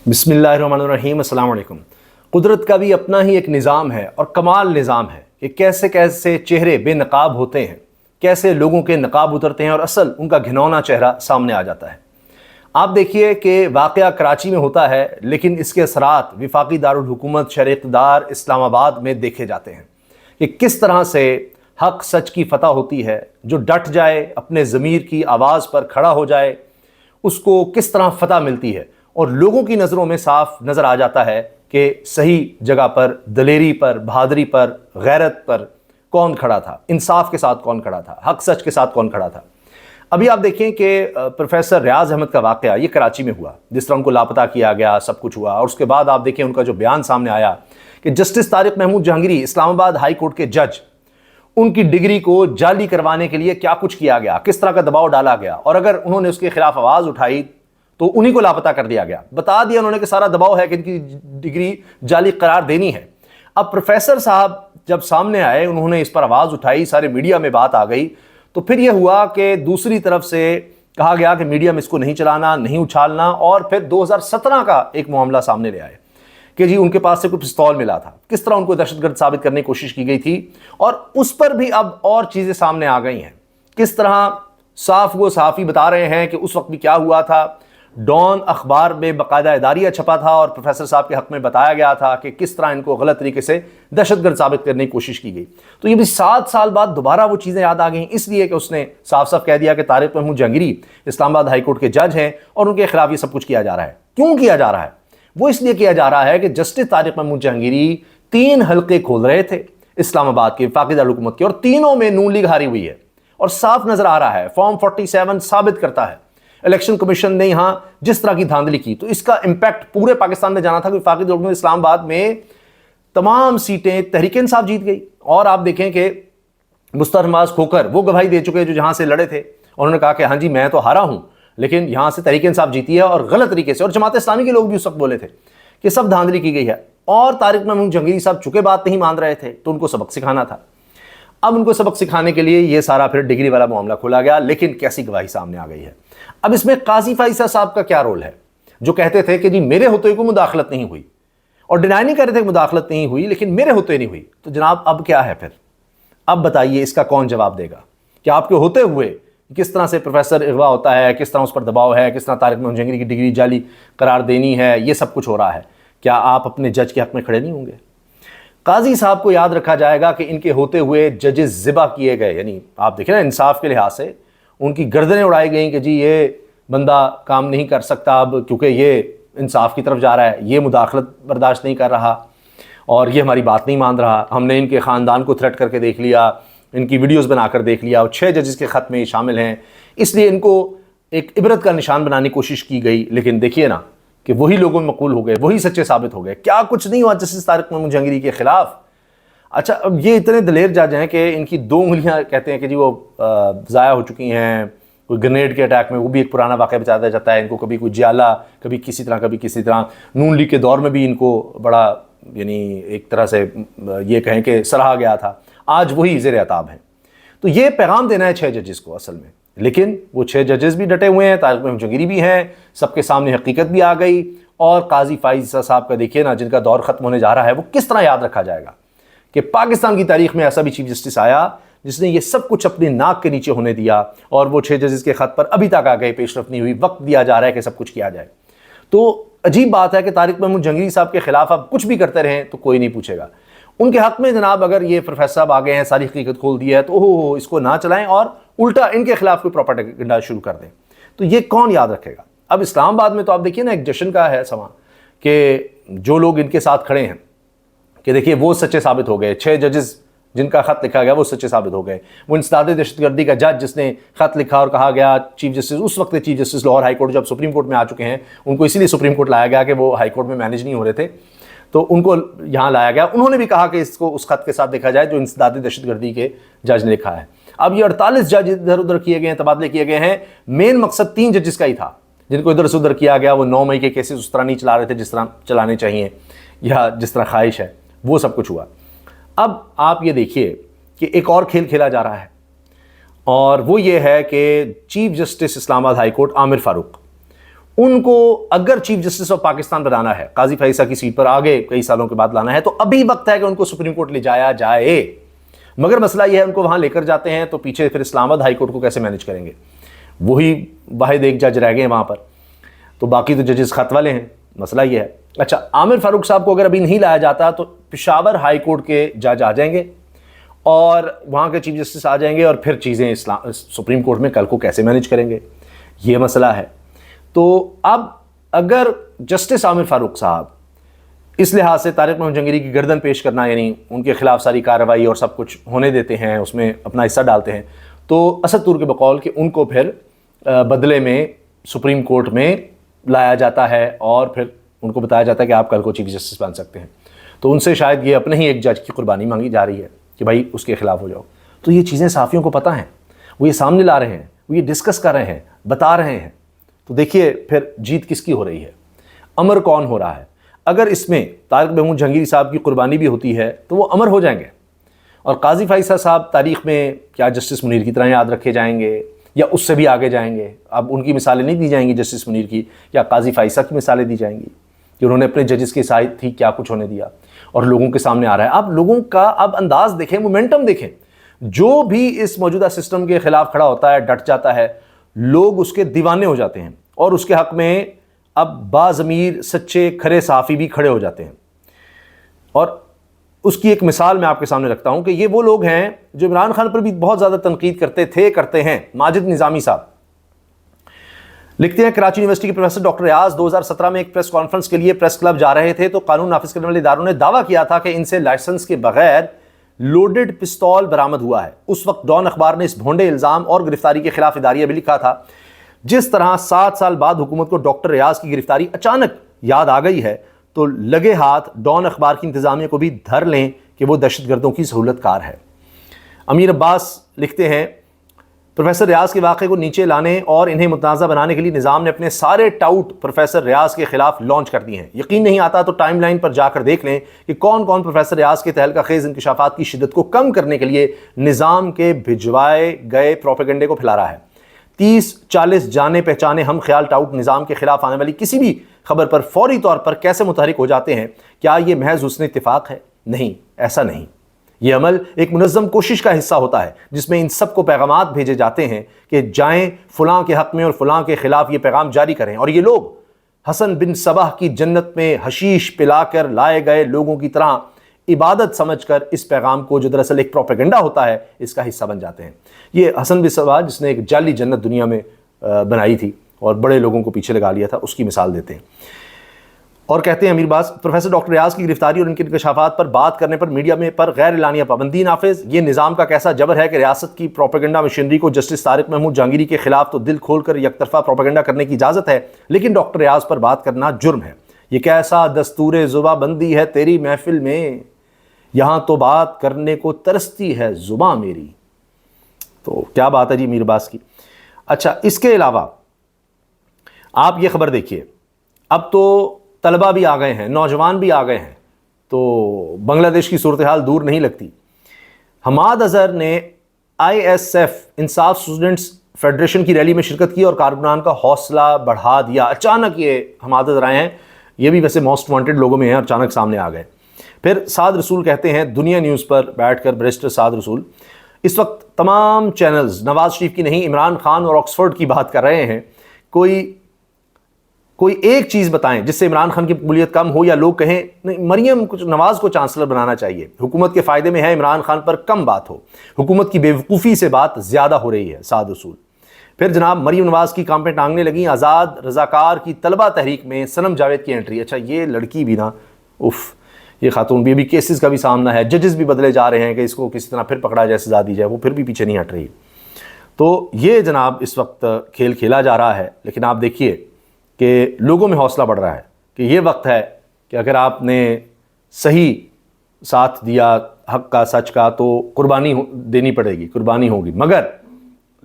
बिस्मिल्लाहिर्रहमानिर्रहीम, अस्सलाम वालेकुम। कुदरत का भी अपना ही एक निज़ाम है और कमाल निज़ाम है कि कैसे कैसे चेहरे बेनकाब होते हैं, कैसे लोगों के नकाब उतरते हैं और असल उनका घिनौना चेहरा सामने आ जाता है। आप देखिए कि वाक़या कराची में होता है, लेकिन इसके असरात वफाकी दारुल हुकूमत शहर इक़्तिदार इस्लामाबाद में देखे जाते हैं कि किस तरह से हक़ सच की फ़तह होती है। जो डट जाए, अपने ज़मीर की आवाज़ पर खड़ा हो जाए, उसको किस तरह फ़तह मिलती है और लोगों की नज़रों में साफ नज़र आ जाता है कि सही जगह पर, दलेरी पर, बहादुरी पर, गैरत पर कौन खड़ा था, इंसाफ के साथ कौन खड़ा था, हक़ सच के साथ कौन खड़ा था। अभी आप देखें कि प्रोफेसर रियाज अहमद का वाक़या ये कराची में हुआ, जिस तरह उनको लापता किया गया, सब कुछ हुआ, और उसके बाद आप देखें उनका जो बयान सामने आया कि justice Tariq Mahmood Jahangiri, Islamabad high court के जज, उनकी डिग्री को जाली करवाने के लिए क्या कुछ किया गया, किस तरह का दबाव डाला गया, और अगर उन्होंने उसके खिलाफ आवाज़ उठाई तो उन्हीं को लापता कर दिया गया। बता दिया उन्होंने कि सारा दबाव है कि इनकी डिग्री जाली करार देनी है। अब प्रोफेसर साहब जब सामने आए, उन्होंने इस पर आवाज़ उठाई, सारे मीडिया में बात आ गई, तो फिर यह हुआ कि दूसरी तरफ से कहा गया कि मीडिया में इसको नहीं चलाना, नहीं उछालना, और फिर 2017 का एक मामला सामने ले आए कि जी उनके पास से कोई पिस्तौल मिला था, किस तरह उनको दहशतगर्द साबित करने की कोशिश की गई थी, और उस पर भी अब और चीज़ें सामने आ गई हैं। किस तरह साफ वो सहाफ़ी बता रहे हैं कि उस वक्त भी क्या हुआ था। डॉन अखबार में बाकायदा इदारिया छपा था और प्रोफेसर साहब के हक़ में बताया गया था कि किस तरह इनको गलत तरीके से दहशतगर्द साबित करने की कोशिश की गई। तो ये भी 7 साल बाद दोबारा वो चीज़ें याद आ गई, इसलिए कि उसने साफ साफ कह दिया कि तारिक महमूद जहांगीरी इस्लामाबाद हाई कोर्ट के जज हैं और उनके खिलाफ ये सब कुछ किया जा रहा है। क्यों किया जा रहा है? वो इसलिए किया जा रहा है कि जस्टिस तारिक महमूद जहांगीरी 3 हल्के खोल रहे थे इस्लामाबाद के वफाकी दारुल हुकूमत के, और तीनों में नून लीग हारी हुई है और साफ नजर आ रहा है। फॉर्म 47 साबित करता है इलेक्शन कमीशन ने यहां जिस तरह की धांधली की, तो इसका इंपैक्ट पूरे पाकिस्तान में जाना था कि वफाकी दारुल हुकूमत इस्लामाबाद में तमाम सीटें तहरीक इंसाफ जीत गई। और आप देखें कि मुस्तफा नवाज खोकर वो गवाही दे चुके जो जहां से लड़े थे, उन्होंने कहा कि हाँ जी मैं तो हारा हूं, लेकिन यहां से तहरीक इंसाफ जीती है और गलत तरीके से। और जमात इस्लामी के लोग भी उस वक्त बोले थे कि सब धांधली की गई है, और तारिक महमूद जहांगीरी साहब चूंकि बात नहीं मान रहे थे तो उनको सबक सिखाना था। अब उनको सबक सिखाने के लिए ये सारा फिर डिग्री वाला मामला खोला गया, लेकिन कैसी गवाही सामने आ गई है। अब इसमें काजी फाइसा साहब का क्या रोल है, जो कहते थे कि जी मेरे होते को मुदाखलत नहीं हुई, और डिनाई नहीं कर रहे थे कि मुदाखलत नहीं हुई, लेकिन मेरे होते नहीं हुई। तो जनाब अब क्या है फिर? अब बताइए इसका कौन जवाब देगा कि आपके होते हुए किस तरह से प्रोफेसर अगवा होता है, किस तरह उस पर दबाव है, किस तरह तारिक महमूद जहांगीरी की डिग्री जाली करार देनी है, ये सब कुछ हो रहा है। क्या आप अपने जज के हक में खड़े नहीं होंगे? काजी साहब को याद रखा जाएगा कि इनके होते हुए जजेस ज़िबा किए गए, यानी आप देखें ना इंसाफ के लिहाज से उनकी गर्दनें उड़ाई गई कि जी ये बंदा काम नहीं कर सकता अब, क्योंकि ये इंसाफ की तरफ जा रहा है, ये मुदाखलत बर्दाश्त नहीं कर रहा और ये हमारी बात नहीं मान रहा। हमने इनके ख़ानदान को थ्रेट करके देख लिया, इनकी वीडियोस बनाकर देख लिया, और 6 जजेस के ख़त में ये शामिल हैं, इसलिए इनको एक इबरत का निशान बनाने की कोशिश की गई। लेकिन देखिए ना कि वही लोगों में मकबूल हो गए, वही सच्चे साबित हो गए। क्या कुछ नहीं हुआ जस्टिस तारिक महमूद जहांगीरी के खिलाफ। अच्छा, अब ये इतने दलेर जज हैं कि इनकी 2 उंगलियां कहते हैं कि जी वो ज़ाया हो चुकी हैं। कोई ग्रेनेड के अटैक में, वो भी एक पुराना वाक़या बताया जाता है, इनको कभी कोई जियाला, कभी किसी तरह, कभी किसी तरह। नून लीग के दौर में भी इनको बड़ा यानी एक तरह से ये कहें कि सराहा गया था, आज वही ज़ेर अताब हैं। तो ये पैगाम देना है 6 जजेस को असल में, लेकिन वो 6 जजेस भी डटे हुए हैं, तारिक महमूद जहांगीरी भी हैं, सबके सामने हकीकत भी आ गई। और काजी फाइसा साहब का देखिए ना, जिनका दौर ख़त्म होने जा रहा है, वो किस तरह याद रखा जाएगा कि पाकिस्तान की तारीख में ऐसा भी चीफ जस्टिस आया जिसने ये सब कुछ अपनी नाक के नीचे होने दिया, और वो 6 जजेस के ख़त पर अभी तक आ गए, पेशरफ नहीं हुई, वक्त दिया जा रहा है कि सब कुछ किया जाए। तो अजीब बात है कि तारिक महमूद जहांगीरी साहब के खिलाफ आप कुछ भी करते रहें तो कोई नहीं पूछेगा। उनके हक़ में जनाब अगर ये प्रोफेसर साहब आ गए हैं, सारी हकीकत खोल दी है, तो ओहो इसको ना चलाएं और उल्टा इनके खिलाफ कोई प्रोपेगेंडा शुरू कर दें, तो ये कौन याद रखेगा? अब इस्लामाबाद में तो आप देखिए ना एक जश्न का है समा कि जो लोग इनके साथ खड़े हैं कि देखिए वो सच्चे साबित हो गए, 6 जजेस जिनका ख़त लिखा गया वो सच्चे साबित हो गए। वो इंसदाद दहशतगर्दी का जज जिसने ख़त लिखा और कहा गया चीफ जस्टिस, उस वक्त chief justice Lahore high court जब सुप्रीम कोर्ट में आ चुके हैं, उनको इसीलिए सुप्रीम कोर्ट लाया गया कि वो हाई कोर्ट में मैनेज नहीं हो रहे थे, तो उनको यहाँ लाया गया। उन्होंने भी कहा कि इसको उस ख़त के साथ देखा जाए जो इंसदाद दहशतगर्दी के जज ने लिखा है। अब ये 48 जज इधर उधर किए गए हैं, तबादले किए गए हैं। मेन मकसद 3 जजेस का ही था जिनको इधर से उधर किया गया। वो 9 मई के केसेस उस तरह नहीं चला रहे थे जिस तरह चलाने चाहिए या जिस तरह ख्वाहिश है, वो सब कुछ हुआ। अब आप ये देखिए कि एक और खेल खेला जा रहा है, और वो ये है कि chief justice Islamabad high court Aamir Farooq, ان کو اگر چیف جسٹس آف پاکستان بنانا ہے، قاضی فیصل کی سیٹ پر آگے کئی سالوں کے بعد لانا ہے، تو ابھی وقت ہے کہ ان کو سپریم کورٹ لے جایا جائے۔ مگر مسئلہ یہ ہے ان کو وہاں لے کر جاتے ہیں تو پیچھے پھر اسلام آباد ہائی کورٹ کو کیسے مینیج کریں گے؟ وہی واحد ایک جج رہ گئے وہاں پر، تو باقی تو ججز خط والے ہیں، مسئلہ یہ ہے۔ اچھا، عامر فاروق صاحب کو اگر ابھی نہیں لایا جاتا تو پشاور ہائی کورٹ کے جج آ جائیں گے اور وہاں کے چیف جسٹس آ جائیں گے، اور پھر چیزیں سپریم کورٹ میں کل کو کیسے مینیج کریں گے، یہ مسئلہ ہے۔ تو اب اگر جسٹس عامر فاروق صاحب اس لحاظ سے طارق محمد جہانگیری کی گردن پیش کرنا، یعنی ان کے خلاف ساری کارروائی اور سب کچھ ہونے دیتے ہیں، اس میں اپنا حصہ ڈالتے ہیں، تو اسد طور کے بقول کہ ان کو پھر بدلے میں سپریم کورٹ میں لایا جاتا ہے اور پھر ان کو بتایا جاتا ہے کہ آپ کل کو چیف جسٹس بن سکتے ہیں، تو ان سے شاید یہ اپنے ہی ایک جج کی قربانی مانگی جا رہی ہے کہ بھائی اس کے خلاف ہو جاؤ۔ تو یہ چیزیں صحافیوں کو پتہ ہیں، وہ یہ سامنے لا رہے ہیں، وہ یہ ڈسکس کر رہے ہیں، بتا رہے ہیں، تو دیکھیے پھر جیت کس کی ہو رہی ہے، امر کون ہو رہا ہے۔ اگر اس میں طارق محمود جہانگیری صاحب کی قربانی بھی ہوتی ہے تو وہ امر ہو جائیں گے، اور قاضی فیصل صاحب تاریخ میں کیا جسٹس منیر کی طرح یاد رکھے جائیں گے یا اس سے بھی آگے جائیں گے؟ اب ان کی مثالیں نہیں دی جائیں گی جسٹس منیر کی، یا قاضی فیصل کی مثالیں دی جائیں گی کہ انہوں نے اپنے ججز کے ساتھ تھی کیا کچھ ہونے دیا، اور لوگوں کے سامنے آ رہا ہے۔ اب لوگوں کا اب انداز دیکھیں، مومنٹم دیکھیں، جو بھی اس موجودہ سسٹم کے خلاف کھڑا ہوتا ہے، ڈٹ جاتا ہے، لوگ اس کے دیوانے ہو جاتے ہیں، اور اس کے حق میں اب باضمیر سچے کھرے صحافی بھی کھڑے ہو جاتے ہیں۔ اور اس کی ایک مثال میں آپ کے سامنے رکھتا ہوں کہ یہ وہ لوگ ہیں جو عمران خان پر بھی بہت زیادہ تنقید کرتے ہیں۔ ماجد نظامی صاحب لکھتے ہیں، کراچی یونیورسٹی کے پروفیسر ڈاکٹر ریاض 2017 میں ایک پریس کانفرنس کے لیے پریس کلب جا رہے تھے تو قانون نافذ کرنے والے اداروں نے دعویٰ کیا تھا کہ ان سے لائسنس کے بغیر لوڈڈ پستول برآمد ہوا ہے۔ اس وقت ڈان اخبار نے اس بھونڈے الزام اور گرفتاری کے خلاف اداریہ بھی لکھا تھا۔ جس طرح 7 سال بعد حکومت کو ڈاکٹر ریاض کی گرفتاری اچانک یاد آ گئی ہے تو لگے ہاتھ ڈان اخبار کی انتظامیہ کو بھی دھر لیں کہ وہ دہشت گردوں کی سہولت کار ہے۔ امیر عباس لکھتے ہیں، پروفیسر ریاض کے واقعے کو نیچے لانے اور انہیں متنازع بنانے کے لیے نظام نے اپنے سارے ٹاؤٹ پروفیسر ریاض کے خلاف لانچ کر دیے ہیں۔ یقین نہیں آتا تو ٹائم لائن پر جا کر دیکھ لیں کہ کون کون پروفیسر ریاض کے تہلکہ خیز انکشافات کی شدت کو کم کرنے کے لیے نظام کے بھجوائے گئے پروپیگنڈے کو پھیلا رہا ہے۔ 30-40 جانے پہچانے ہم خیال ٹاؤٹ نظام کے خلاف آنے والی کسی بھی خبر پر فوری طور پر کیسے متحرک ہو جاتے ہیں؟ کیا یہ محض حسن اتفاق ہے؟ نہیں، ایسا نہیں۔ یہ عمل ایک منظم کوشش کا حصہ ہوتا ہے جس میں ان سب کو پیغامات بھیجے جاتے ہیں کہ جائیں فلاں کے حق میں اور فلاں کے خلاف یہ پیغام جاری کریں، اور یہ لوگ حسن بن صباح کی جنت میں حشیش پلا کر لائے گئے لوگوں کی طرح عبادت سمجھ کر اس پیغام کو جو دراصل ایک پروپیگنڈا ہوتا ہے اس کا حصہ بن جاتے ہیں۔ یہ حسن بن صباح جس نے ایک جعلی جنت دنیا میں بنائی تھی اور بڑے لوگوں کو پیچھے لگا لیا تھا، اس کی مثال دیتے ہیں اور کہتے ہیں امیر باز، پروفیسر ڈاکٹر ریاض کی گرفتاری اور ان کے انکشافات پر بات کرنے پر میڈیا میں پر غیر اعلانیہ پابندی نافذ۔ یہ نظام کا کیسا جبر ہے کہ ریاست کی پروپیگنڈا مشینری کو جسٹس طارق محمود جہانگیری کے خلاف تو دل کھول کر یک طرفہ پروپیگنڈا کرنے کی اجازت ہے، لیکن ڈاکٹر ریاض پر بات کرنا جرم ہے۔ یہ کیسا دستور زباں بندی ہے تیری محفل میں، یہاں تو بات کرنے کو ترستی ہے زباں میری۔ تو کیا بات ہے جی امیر باز کی۔ اچھا، اس کے علاوہ آپ یہ خبر دیکھیے، اب تو طلبہ بھی آ گئے ہیں، نوجوان بھی آ گئے ہیں، تو بنگلہ دیش کی صورتحال دور نہیں لگتی۔ حماد اظہر نے ISF انصاف اسٹوڈنٹس فیڈریشن کی ریلی میں شرکت کی اور کارکنان کا حوصلہ بڑھا دیا۔ اچانک یہ حماد اظہر آئے ہیں، یہ بھی ویسے موسٹ وانٹڈ لوگوں میں ہیں، اور اچانک سامنے آ گئے۔ پھر سعد رسول کہتے ہیں، دنیا نیوز پر بیٹھ کر بیرسٹر سعد رسول، اس وقت تمام چینلز نواز شریف کی نہیں عمران خان اور آکسفورڈ کی بات کر رہے ہیں۔ کوئی ایک چیز بتائیں جس سے عمران خان کی مقبولیت کم ہو، یا لوگ کہیں نہیں مریم نواز کو چانسلر بنانا چاہیے، حکومت کے فائدے میں ہے عمران خان پر کم بات ہو، حکومت کی بیوقوفی سے بات زیادہ ہو رہی ہے۔ سعد رسول پھر جناب مریم نواز کی کام پہ ٹانگنے لگیں آزاد رضاکار کی طلبہ تحریک میں صنم جاوید کی انٹری۔ اچھا، یہ لڑکی بھی نا یہ خاتون بھی، ابھی کیسز کا بھی سامنا ہے، ججز بھی بدلے جا رہے ہیں کہ اس کو کسی طرح پھر پکڑا جائے، سزا دی جائے، وہ پھر بھی پیچھے نہیں ہٹ رہی۔ تو یہ جناب اس وقت کھیل کھیلا جا رہا ہے، لیکن آپ دیکھیے کہ لوگوں میں حوصلہ بڑھ رہا ہے کہ یہ وقت ہے کہ اگر آپ نے صحیح ساتھ دیا حق کا، سچ کا، تو قربانی دینی پڑے گی، قربانی ہوگی، مگر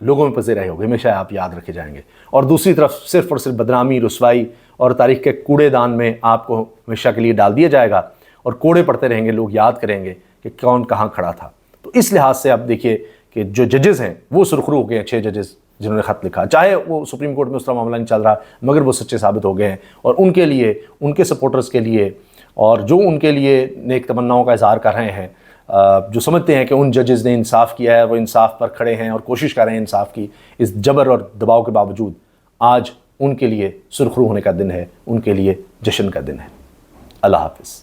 لوگوں میں پذیرائی ہوگی، ہمیشہ آپ یاد رکھے جائیں گے۔ اور دوسری طرف صرف اور صرف بدنامی، رسوائی اور تاریخ کے کوڑے دان میں آپ کو ہمیشہ کے لیے ڈال دیا جائے گا، اور کوڑے پڑتے رہیں گے، لوگ یاد کریں گے کہ کون کہاں کھڑا تھا۔ تو اس لحاظ سے آپ دیکھیے کہ جو ججز ہیں وہ سرخرو ہو گئے ہیں، 6 ججز جنہوں نے خط لکھا، چاہے وہ سپریم کورٹ میں اس طرح معاملہ نہیں چل رہا مگر وہ سچے ثابت ہو گئے ہیں، اور ان کے لیے، ان کے سپورٹرز کے لیے، اور جو ان کے لیے نیک تمناؤں کا اظہار کر رہے ہیں، جو سمجھتے ہیں کہ ان ججز نے انصاف کیا ہے، وہ انصاف پر کھڑے ہیں اور کوشش کر رہے ہیں انصاف کی، اس جبر اور دباؤ کے باوجود آج ان کے لیے سرخرو ہونے کا دن ہے، ان کے لیے جشن کا دن ہے۔ اللہ حافظ۔